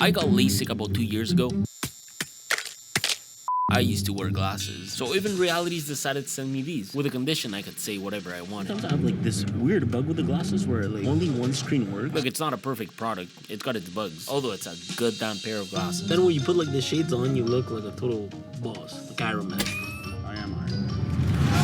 I got LASIK about 2 years ago. I used to wear glasses, so even Realities decided to send me these. With a condition, I could say whatever I wanted. Sometimes I have like this weird bug with the glasses where like only one screen works. Look, it's not a perfect product. It's got its bugs. Although it's a good damn pair of glasses. Then when you put like the shades on, you look like a total boss, like Iron Man. I am Iron Man.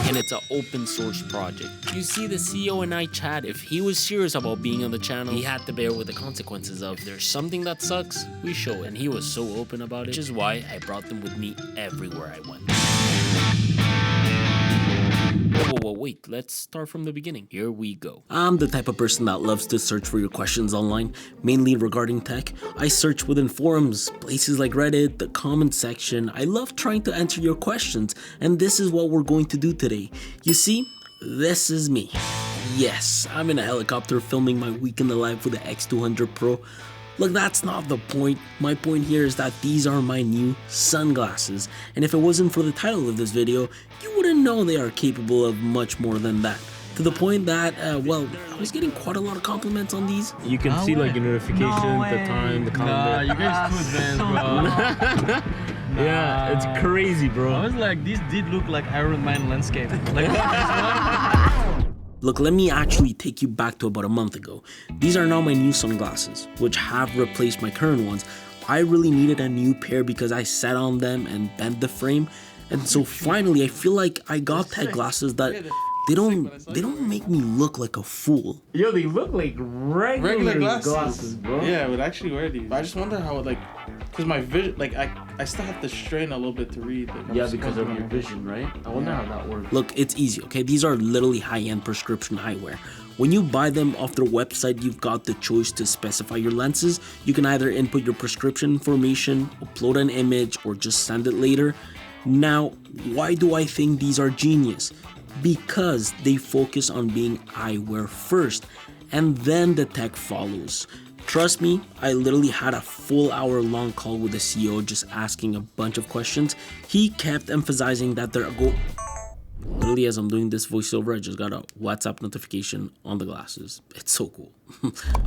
And it's an open source project. You see, the CEO and I chat. If he was serious about being on the channel, he had to bear with the consequences of if there's something that sucks, we show it. And he was so open about it, which is why I brought them with me everywhere I went. Whoa, wait, let's start from the beginning. Here we go. I'm the type of person that loves to search for your questions online, mainly regarding tech. I search within forums, places like Reddit, the comment section. I love trying to answer your questions, and this is what we're going to do today. You see, this is me. Yes, I'm in a helicopter filming my week in the life with the X200 Pro. Look, that's not the point. My point here is that these are my new sunglasses, and if it wasn't for the title of this video, you wouldn't know they are capable of much more than that. To the point that, well, I was getting quite a lot of compliments on these. You can see like your notification, the time, the calendar. You guys too advanced, bro. Yeah, it's crazy, bro. I was like, this did look like Iron Man landscape. Like, Look, let me actually take you back to about a month ago. These are now my new sunglasses, which have replaced my current ones. I really needed a new pair because I sat on them and bent the frame. And so finally, I feel like I got tech glasses that they don't make me look like a fool. Yo, they look like regular glasses, bro. Yeah, I would actually wear these. I just wonder how it like, cause my vision, like I still have to strain a little bit to read. Like, Yeah, because of your vision, right? I wonder how that works. Look, it's easy, okay? These are literally high-end prescription eyewear. When you buy them off their website, you've got the choice to specify your lenses. You can either input your prescription information, upload an image, or just send it later. Now, why do I think these are genius? Because they focus on being eyewear first, and then the tech follows. Trust me, I literally had a full hour-long call with the CEO just asking a bunch of questions. He kept emphasizing that literally as I'm doing this voiceover, I just got a WhatsApp notification on the glasses. It's so cool.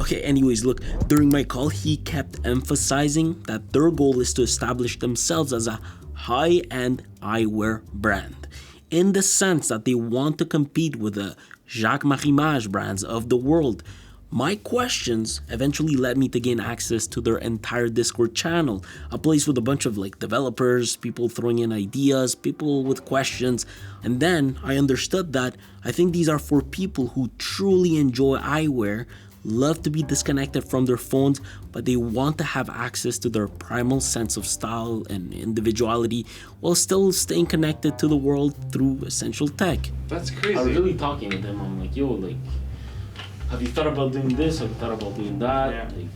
Okay, anyways, look, during my call, he kept emphasizing that their goal is to establish themselves as a high-end eyewear brand, in the sense that they want to compete with the Jacques Marimage brands of the world. My questions eventually led me to gain access to their entire Discord channel, a place with a bunch of like developers, people throwing in ideas, people with questions. And then I understood that I think these are for people who truly enjoy eyewear, love to be disconnected from their phones, but they want to have access to their primal sense of style and individuality while still staying connected to the world through essential tech. That's crazy. I was really talking with him. I'm like, yo, like, have you thought about doing this? Have you thought about doing that? Yeah. Like,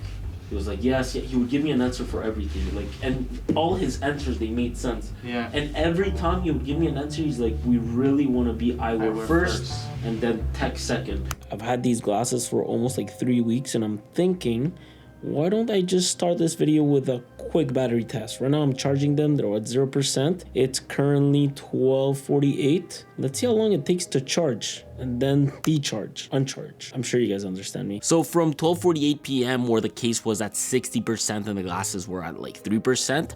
he was like, yes. Yeah. He would give me an answer for everything. Like, and all his answers, they made sense. Yeah. And every time he would give me an answer, he's like, we really want to be eyewear first, and then tech second. I've had these glasses for almost like 3 weeks, and I'm thinking, why don't I just start this video with a quick battery test? Right now I'm charging them, they're at 0%. It's currently 12:48. Let's see how long it takes to charge and then decharge, uncharge. I'm sure you guys understand me. So from 12:48 p.m. where the case was at 60% and the glasses were at like 3%,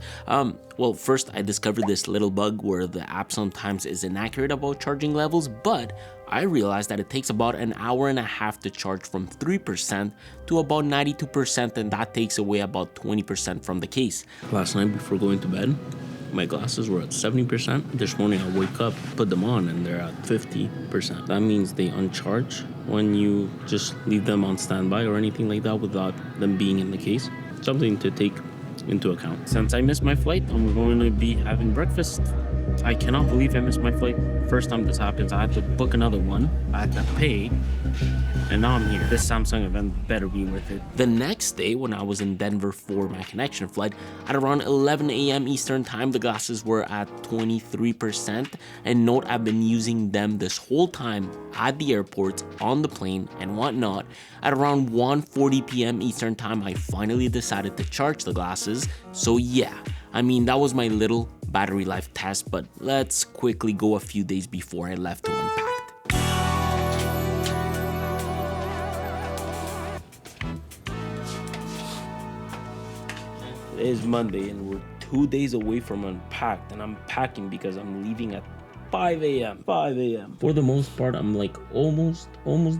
well, first I discovered this little bug where the app sometimes is inaccurate about charging levels, but I realized that it takes about an hour and a half to charge from 3% to about 92%, and that takes away about 20% from the case. Last night before going to bed, my glasses were at 70%. This morning I wake up, put them on, and they're at 50%. That means they uncharge when you just leave them on standby or anything like that without them being in the case. Something to take into account. Since I missed my flight, I'm going to be having breakfast. I cannot believe I missed my flight. First time this happens, I had to book another one. I had to pay, and now I'm here. This Samsung event better be worth it. The next day, when I was in Denver for my connection flight, at around 11 a.m. Eastern time, the glasses were at 23%. And note, I've been using them this whole time at the airport, on the plane, and whatnot. At around 1:40 p.m. Eastern time, I finally decided to charge the glasses. So yeah, I mean, that was my little battery life test, but let's quickly go a few days before I left to Unpacked. It is Monday and we're 2 days away from unpacked, and I'm packing because I'm leaving at 5 a.m. 5 a.m. For the most part, I'm like almost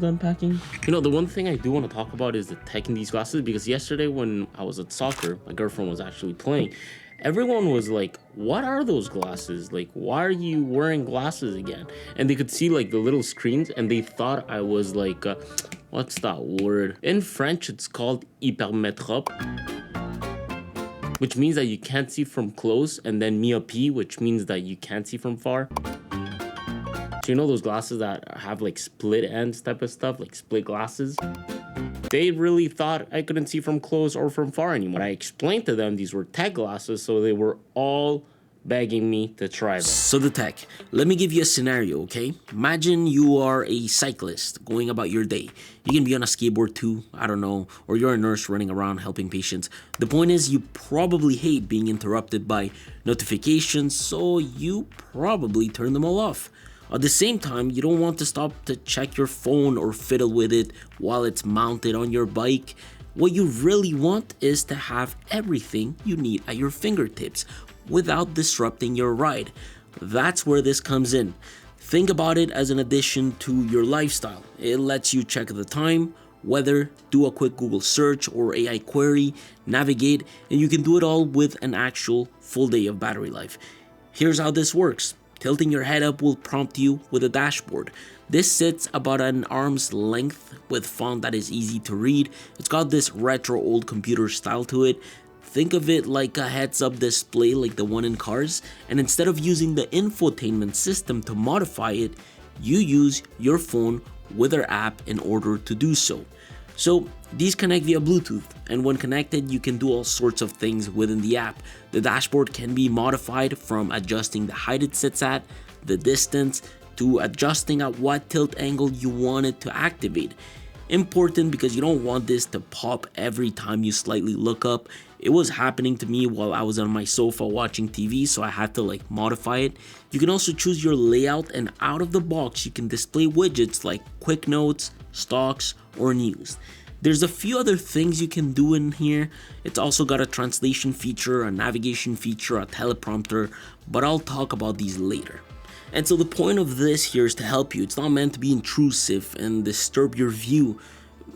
done packing. You know, the one thing I do want to talk about is the tech in these glasses, because yesterday when I was at soccer, my girlfriend was actually playing. Everyone was like, what are those glasses? Like, why are you wearing glasses again? And they could see like the little screens and they thought I was like, what's that word? In French, it's called hypermétrope, which means that you can't see from close, and then myopie, which means that you can't see from far. So you know those glasses that have like split ends type of stuff, like split glasses? They really thought I couldn't see from close or from far anymore. I explained to them these were tech glasses, so they were all begging me to try them. So the tech, let me give you a scenario, okay? Imagine you are a cyclist going about your day. You can be on a skateboard too, I don't know, or you're a nurse running around helping patients. The point is, you probably hate being interrupted by notifications, so you probably turn them all off. At the same time, you don't want to stop to check your phone or fiddle with it while it's mounted on your bike. What you really want is to have everything you need at your fingertips without disrupting your ride. That's where this comes in. Think about it as an addition to your lifestyle. It lets you check the time, weather, do a quick Google search or AI query, navigate, and you can do it all with an actual full day of battery life. Here's how this works. Tilting your head up will prompt you with a dashboard. This sits about an arm's length with font that is easy to read. It's got this retro old computer style to it. Think of it like a heads-up display like the one in cars, and instead of using the infotainment system to modify it, you use your phone with our app in order to do so. So these connect via Bluetooth, and when connected, you can do all sorts of things within the app. The dashboard can be modified from adjusting the height it sits at, the distance, to adjusting at what tilt angle you want it to activate. Important because you don't want this to pop every time you slightly look up. It was happening to me while I was on my sofa watching TV, so I had to modify it. You can also choose your layout, and out of the box you can display widgets like quick notes, stocks, or news. There's a few other things you can do in here. It's also got a translation feature, a navigation feature, a teleprompter, but I'll talk about these later. And so the point of this here is to help you. It's not meant to be intrusive and disturb your view.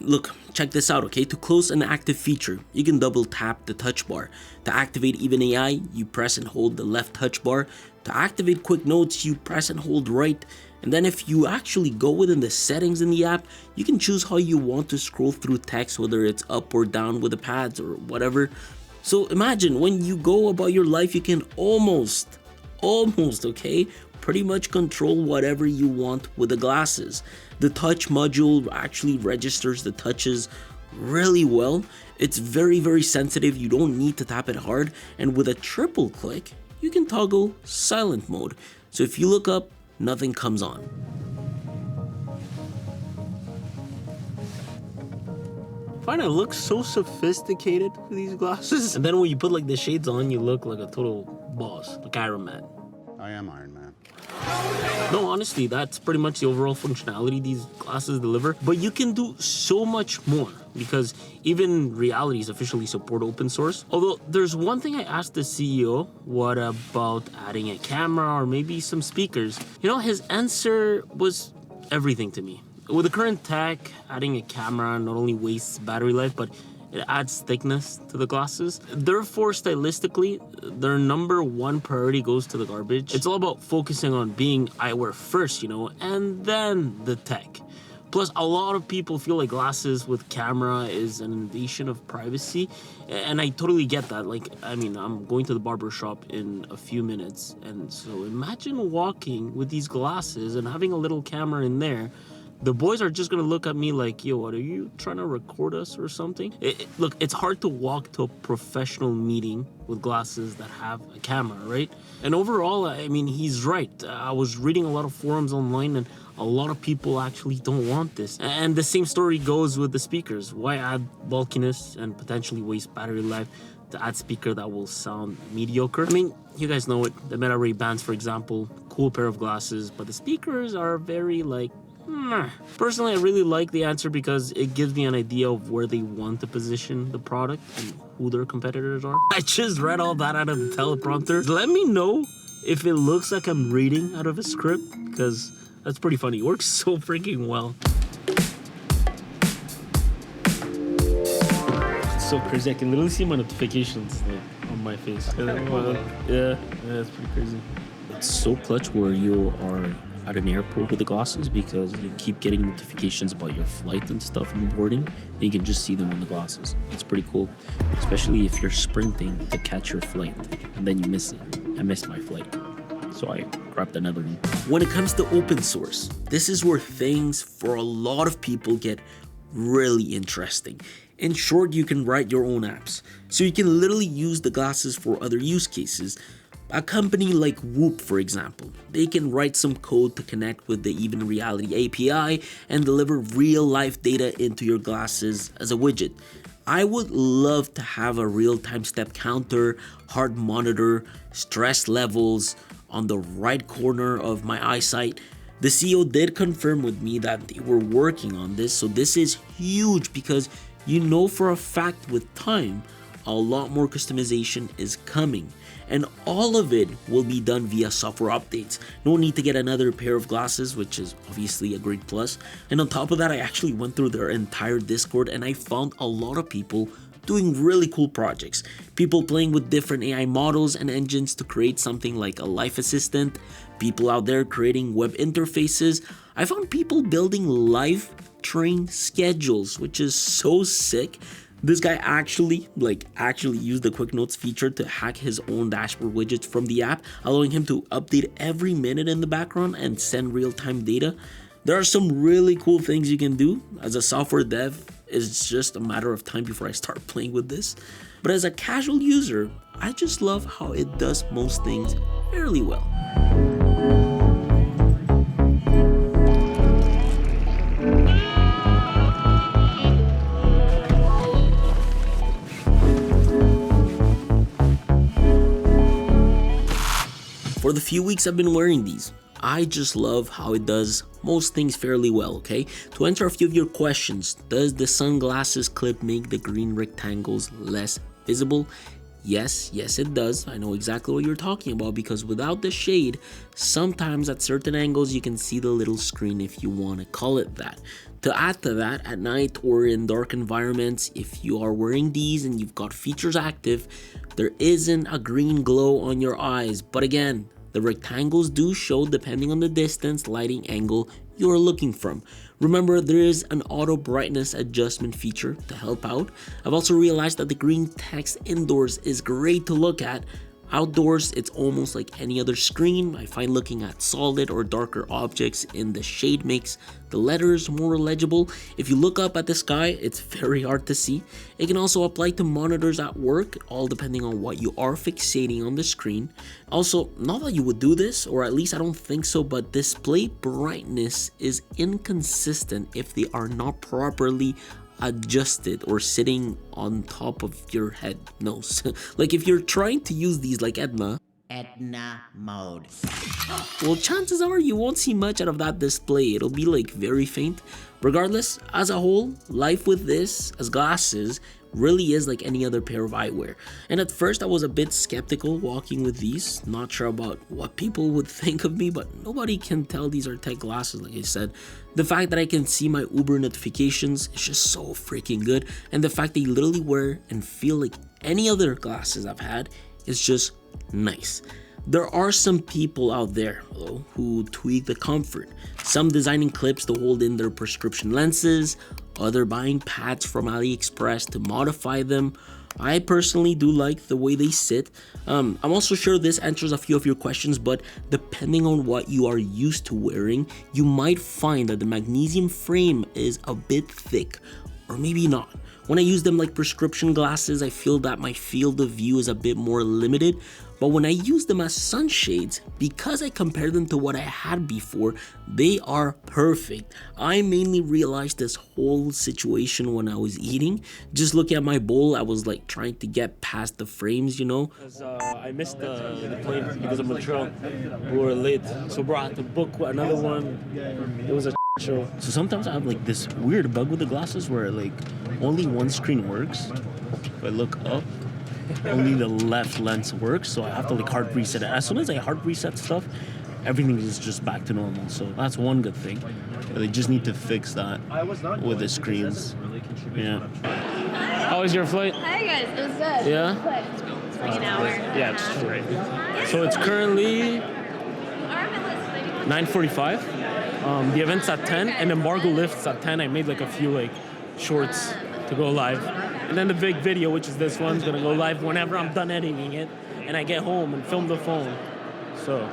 Look, check this out, okay? To close an active feature, you can double tap the touch bar. To activate even AI, you press and hold the left touch bar. To activate quick notes, you press and hold right. And then if you actually go within the settings in the app, you can choose how you want to scroll through text, whether it's up or down with the pads or whatever. So imagine when you go about your life, you can almost, okay, pretty much control whatever you want with the glasses. The touch module actually registers the touches really well. It's very sensitive. You don't need to tap it hard, and with a triple click you can toggle silent mode, so if you look up, nothing comes on. I find I look so sophisticated with these glasses, and then when you put the shades on, you look like a total boss, like Iron Man. I am Iron Man. No, honestly, that's pretty much the overall functionality these glasses deliver. But you can do so much more, because even Realities officially support open source. Although there's one thing I asked the CEO, what about adding a camera or maybe some speakers? You know, his answer was everything to me. With the current tech, adding a camera not only wastes battery life, but it adds thickness to the glasses. Therefore, stylistically, their number one priority goes to the garbage. It's all about focusing on being eyewear first, and then the tech. Plus, a lot of people feel like glasses with camera is an invasion of privacy, and I totally get that. I'm going to the barber shop in a few minutes, and so imagine walking with these glasses and having a little camera in there. The boys are just gonna look at me like, yo, what, are you trying to record us or something? Look, it's hard to walk to a professional meeting with glasses that have a camera, right? And overall, he's right. I was reading a lot of forums online, and a lot of people actually don't want this. And the same story goes with the speakers. Why add bulkiness and potentially waste battery life to add speaker that will sound mediocre? You guys know it. The Meta Ray Bans, for example, cool pair of glasses, but the speakers are very Personally, I really like the answer because it gives me an idea of where they want to position the product and who their competitors are. I just read all that out of the teleprompter. Let me know if it looks like I'm reading out of a script, because that's pretty funny. It works so freaking well. It's so crazy. I can literally see my notifications like on my face. Yeah, it's pretty crazy. It's so clutch where you are at an airport with the glasses, because you keep getting notifications about your flight and stuff and boarding, and you can just see them on the glasses. It's pretty cool, especially if you're sprinting to catch your flight and then you miss it. I missed my flight, so I grabbed another one. When it comes to open source, this is where things for a lot of people get really interesting. In short, you can write your own apps, so you can literally use the glasses for other use cases. A company like Whoop, for example, they can write some code to connect with the Even Reality API and deliver real-life data into your glasses as a widget. I would love to have a real-time step counter, heart monitor, stress levels on the right corner of my eyesight. The CEO did confirm with me that they were working on this, so this is huge because you know for a fact with time, a lot more customization is coming. And all of it will be done via software updates. No need to get another pair of glasses, which is obviously a great plus. And on top of that, I actually went through their entire Discord and I found a lot of people doing really cool projects. People playing with different AI models and engines to create something like a life assistant. People out there creating web interfaces. I found people building live train schedules, which is so sick. This guy actually used the quick notes feature to hack his own dashboard widgets from the app, allowing him to update every minute in the background and send real-time data. There are some really cool things you can do. As a software dev, it's just a matter of time before I start playing with this. But as a casual user, I just love how it does most things fairly well. For the few weeks I've been wearing these, I just love how it does most things fairly well, okay? To answer a few of your questions, does the sunglasses clip make the green rectangles less visible? Yes, it does. I know exactly what you're talking about, because without the shade, sometimes at certain angles you can see the little screen, if you want to call it that. To add to that, at night or in dark environments, if you are wearing these and you've got features active, there isn't a green glow on your eyes. But again, the rectangles do show depending on the distance, lighting angle you're looking from. Remember, there is an auto brightness adjustment feature to help out. I've also realized that the green text indoors is great to look at. Outdoors, it's almost like any other screen. I find looking at solid or darker objects in the shade makes the letters more legible. If you look up at the sky, it's very hard to see. It can also apply to monitors at work, all depending on what you are fixating on the screen. Also, not that you would do this, or at least I don't think so, but display brightness is inconsistent if they are not properly adjusted or sitting on top of your head nose. Like if you're trying to use these like Edna mode, well, chances are you won't see much out of that display. It'll be like very faint. Regardless, as a whole, life with this as glasses really is like any other pair of eyewear. And at first I was a bit skeptical walking with these, not sure about what people would think of me, but nobody can tell these are tech glasses. Like I said, the fact that I can see my Uber notifications is just so freaking good, and the fact they literally wear and feel like any other glasses I've had is just nice. There are some people out there though who tweak the comfort, some designing clips to hold in their prescription lenses, other buying pads from AliExpress to modify them. I personally do like the way they sit. I'm also sure this answers a few of your questions, but depending on what you are used to wearing, you might find that the magnesium frame is a bit thick, or maybe not. When I use them like prescription glasses, I feel that my field of view is a bit more limited. But when I use them as sunshades, because I compare them to what I had before, they are perfect. I mainly realized this whole situation when I was eating. Just looking at my bowl, I was like trying to get past the frames, you know? I missed the plane because of Montreal. We were late. So bro, I had to book another one. It was a So sometimes I have like this weird bug with the glasses where like only one screen works. If I look up, only the left lens works, so I have to like hard reset it. As soon as I hard reset stuff, everything is just back to normal. So that's one good thing. They just need to fix that with the screens. Yeah. How was your flight? Hi guys, it was good. Yeah? It's like an hour. Yeah, it's great. So it's currently 9:45. The event's at 10, and embargo lifts at 10. I made like a few like shorts to go live. And then the big video, which is this one, is gonna go live whenever I'm done editing it and I get home and film the phone. So,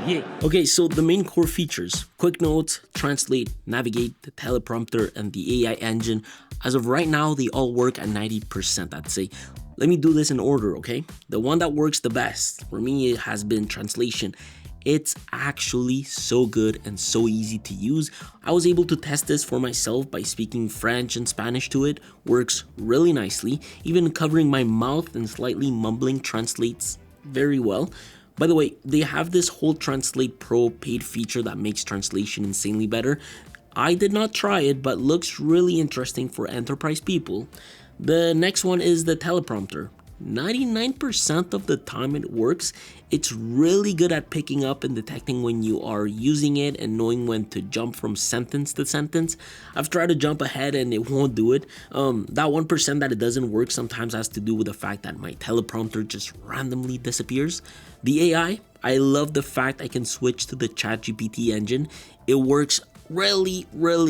yeah. Okay, so the main core features: quick notes, translate, navigate, the teleprompter, and the AI engine. As of right now, they all work at 90%, I'd say. Let me do this in order, okay? The one that works the best for me has been translation. It's actually so good and so easy to use. I was able to test this for myself by speaking French and Spanish to it. Works really nicely. Even covering my mouth and slightly mumbling translates very well. By the way, they have this whole Translate Pro paid feature that makes translation insanely better. I did not try it, but looks really interesting for enterprise people. The next one is the teleprompter. 99% of the time it works. It's really good at picking up and detecting when you are using it and knowing when to jump from sentence to sentence. I've tried to jump ahead and it won't do it. That 1% that it doesn't work sometimes has to do with the fact that my teleprompter just randomly disappears. The AI, I love the fact I can switch to the ChatGPT engine. It works really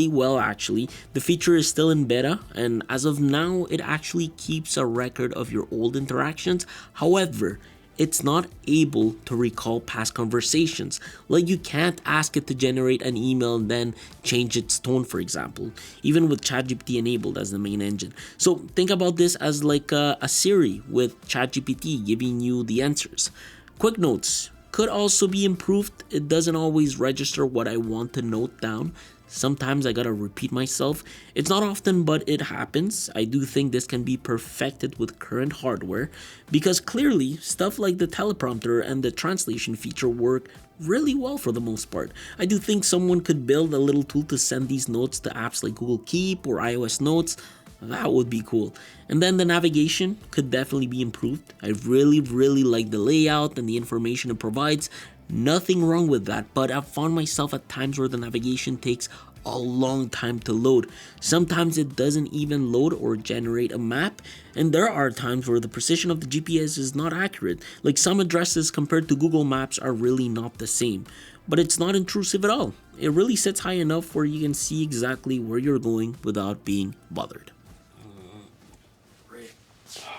well actually. The feature is still in beta, and as of now it actually keeps a record of your old interactions. However, it's not able to recall past conversations. Like, you can't ask it to generate an email and then change its tone, for example, even with ChatGPT enabled as the main engine. So think about this as like a Siri with ChatGPT giving you the answers. Quick notes could also be improved. It doesn't always register what I want to note down. Sometimes I gotta repeat myself. It's not often, but it happens. I do think this can be perfected with current hardware, because clearly stuff like the teleprompter and the translation feature work really well for the most part. I do think someone could build a little tool to send these notes to apps like Google Keep or iOS Notes. That would be cool. And then the navigation could definitely be improved. I really like the layout and the information it provides. Nothing wrong with that, but I've found myself at times where the navigation takes a long time to load. Sometimes it doesn't even load or generate a map, and there are times where the precision of the GPS is not accurate. Like, some addresses compared to Google Maps are really not the same, but it's not intrusive at all. It really sits high enough where you can see exactly where you're going without being bothered.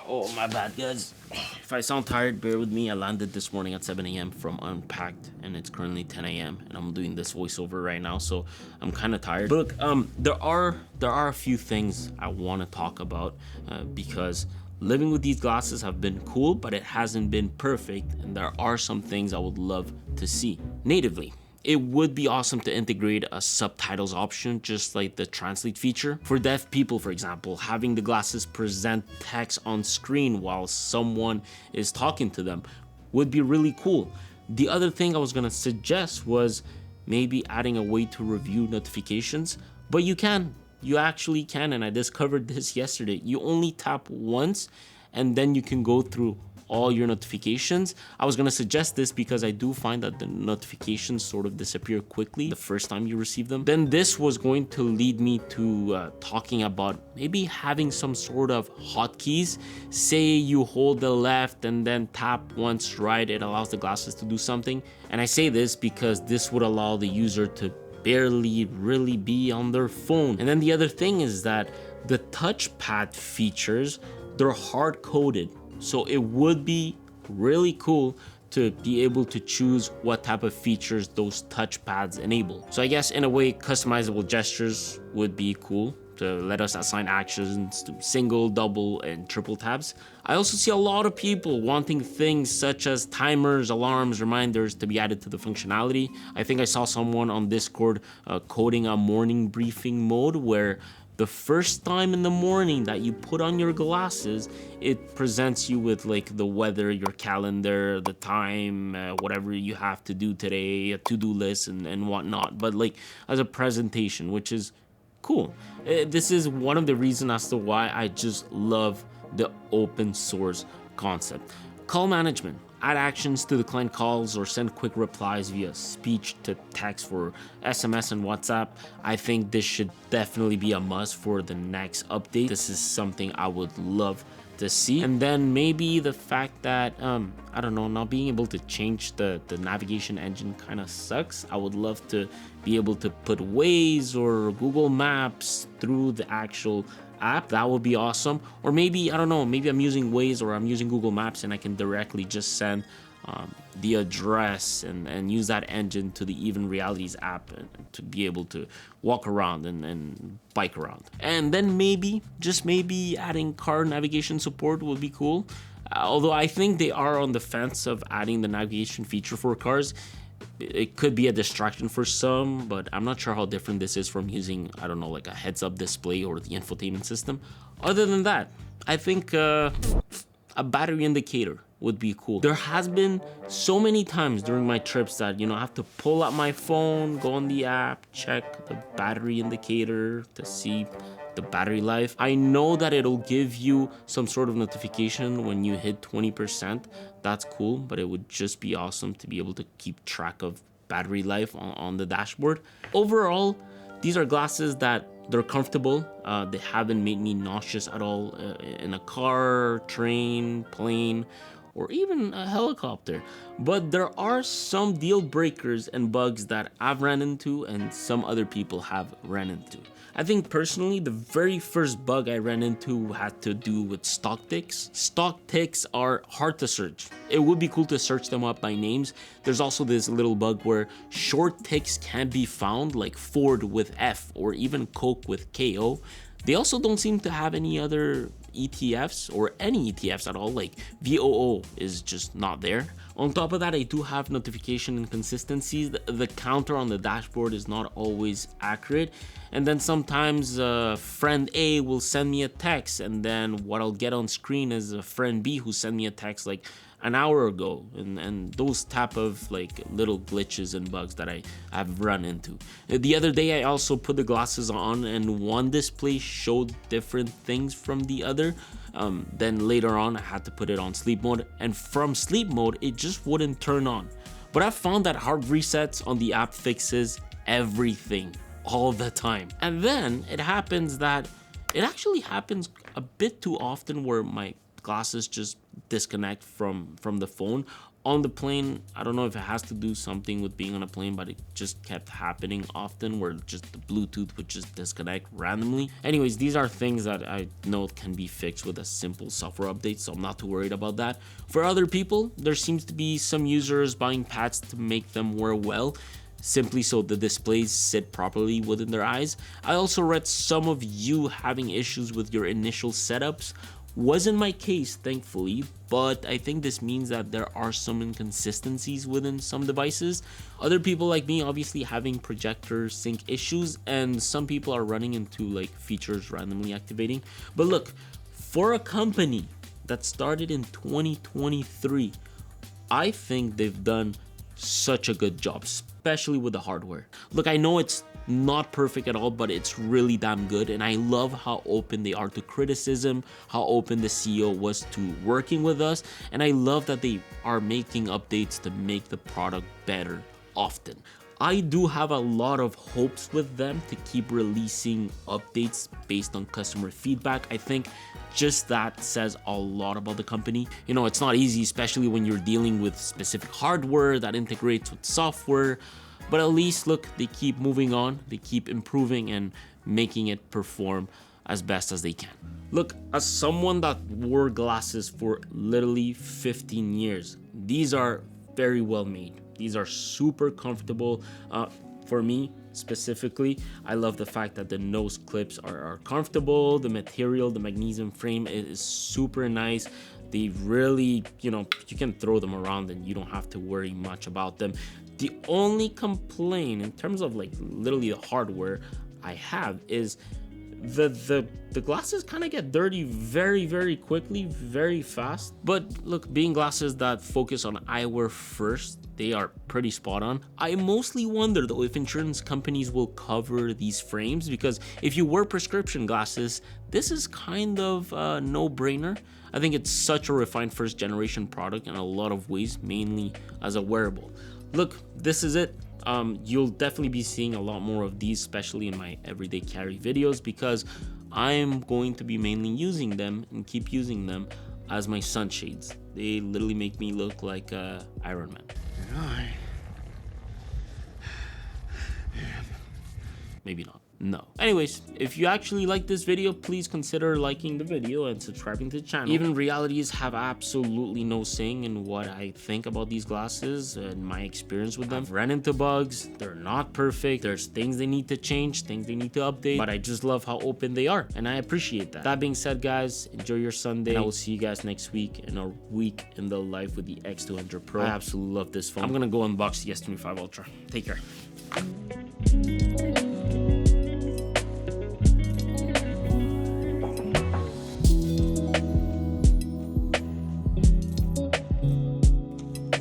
Oh, my bad, guys. If I sound tired, bear with me. I landed this morning at 7 a.m. from Unpacked, and it's currently 10 a.m. and I'm doing this voiceover right now, so I'm kind of tired. But look, there are a few things I want to talk about because living with these glasses have been cool, but it hasn't been perfect, and there are some things I would love to see natively. It would be awesome to integrate a subtitles option, just like the translate feature. For deaf people, for example, having the glasses present text on screen while someone is talking to them would be really cool. The other thing I was gonna suggest was maybe adding a way to review notifications, but you actually can, and I discovered this yesterday. You only tap once and then you can go through all your notifications. I was gonna suggest this because I do find that the notifications sort of disappear quickly the first time you receive them. Then this was going to lead me to talking about maybe having some sort of hotkeys. Say you hold the left and then tap once right, it allows the glasses to do something. And I say this because this would allow the user to barely really be on their phone. And then the other thing is that the touchpad features, they're hard-coded. So it would be really cool to be able to choose what type of features those touchpads enable. So I guess in a way, customizable gestures would be cool to let us assign actions to single, double, and triple taps. I also see a lot of people wanting things such as timers, alarms, reminders to be added to the functionality. I think I saw someone on Discord coding a morning briefing mode where the first time in the morning that you put on your glasses, it presents you with like the weather, your calendar, the time, whatever you have to do today, a to-do list and whatnot, but like as a presentation, which is cool. This is one of the reasons as to why I just love the open source concept. Call management. Add actions to the client calls or send quick replies via speech to text for SMS and WhatsApp. I think this should definitely be a must for the next update. This is something I would love to see. And then maybe the fact that, I don't know, not being able to change the navigation engine kind of sucks. I would love to be able to put Waze or Google Maps through the actual app. That would be awesome. Or maybe, I don't know, maybe I'm using Waze or I'm using Google Maps and I can directly just send the address and use that engine to the Even Realities app to be able to walk around and bike around. And then maybe, just maybe, adding car navigation support would be cool. Although I think they are on the fence of adding the navigation feature for cars. It could be a distraction for some, but I'm not sure how different this is from using, I don't know, like a heads-up display or the infotainment system. Other than that, I think a battery indicator would be cool. There has been so many times during my trips that, you know, I have to pull out my phone, go on the app, check the battery indicator to see the battery life. I know that it'll give you some sort of notification when you hit 20%. That's cool, but it would just be awesome to be able to keep track of battery life on the dashboard. Overall, these are glasses that they're comfortable. They haven't made me nauseous at all in a car, train, plane, or even a helicopter. But there are some deal breakers and bugs that I've ran into and some other people have ran into. I think personally, the very first bug I ran into had to do with stock ticks. Stock ticks are hard to search. It would be cool to search them up by names. There's also this little bug where short ticks can be found, like Ford with F or even Coke with KO. They also don't seem to have any other ETFs or any ETFs at all, like VOO is just not there. On top of that, I do have notification inconsistencies. The counter on the dashboard is not always accurate. And then sometimes friend A will send me a text and then what I'll get on screen is a friend B who sent me a text like an hour ago, and those type of like little glitches and bugs that I have run into. The other day I also put the glasses on and one display showed different things from the other. Then later on I had to put it on sleep mode, and from sleep mode it just wouldn't turn on. But I found that hard resets on the app fixes everything all the time. And then it happens that it actually happens a bit too often where my glasses just disconnect from the phone. On the plane, I don't know if it has to do something with being on a plane, but it just kept happening often where just the Bluetooth would just disconnect randomly. Anyways, these are things that I know can be fixed with a simple software update, so I'm not too worried about that. For other people, there seems to be some users buying pads to make them wear well, simply so the displays sit properly within their eyes. I also read some of you having issues with your initial setups. Wasn't my case, thankfully, but I think this means that there are some inconsistencies within some devices. Other people like me obviously having projector sync issues, and some people are running into like features randomly activating. But look, for a company that started in 2023, I think they've done such a good job, especially with the hardware. Look, I know it's not perfect at all, but it's really damn good, and I love how open they are to criticism, how open the CEO was to working with us, and I love that they are making updates to make the product better often. I do have a lot of hopes with them to keep releasing updates based on customer feedback. I think just that says a lot about the company. You know, it's not easy, especially when you're dealing with specific hardware that integrates with software. But at least, look, they keep moving on, they keep improving and making it perform as best as they can. Look, as someone that wore glasses for literally 15 years, these are very well made. These are super comfortable. For me specifically, I love the fact that the nose clips are comfortable. The material, the magnesium frame is super nice. They really, you know, you can throw them around and you don't have to worry much about them. The only complaint in terms of like literally the hardware I have is the glasses kind of get dirty very quickly, very fast. But look, being glasses that focus on eyewear first, they are pretty spot on. I mostly wonder though if insurance companies will cover these frames, because if you wear prescription glasses, this is kind of a no-brainer. I think it's such a refined first generation product in a lot of ways, mainly as a wearable. Look, this is it. You'll definitely be seeing a lot more of these, especially in my everyday carry videos, because I'm going to be mainly using them and keep using them as my sunshades. They literally make me look like Iron Man. Maybe not. No. Anyways, if you actually like this video, please consider liking the video and subscribing to the channel. Even realities have absolutely no saying in what I think about these glasses and my experience with them. I've ran into bugs, they're not perfect, there's things they need to change, things they need to update, but I just love how open they are, and I appreciate that. That being said, guys, enjoy your Sunday, and I will see you guys next week in a week in the life with the X200 Pro. I absolutely love this phone. I'm gonna go unbox the S25 Ultra. Take care.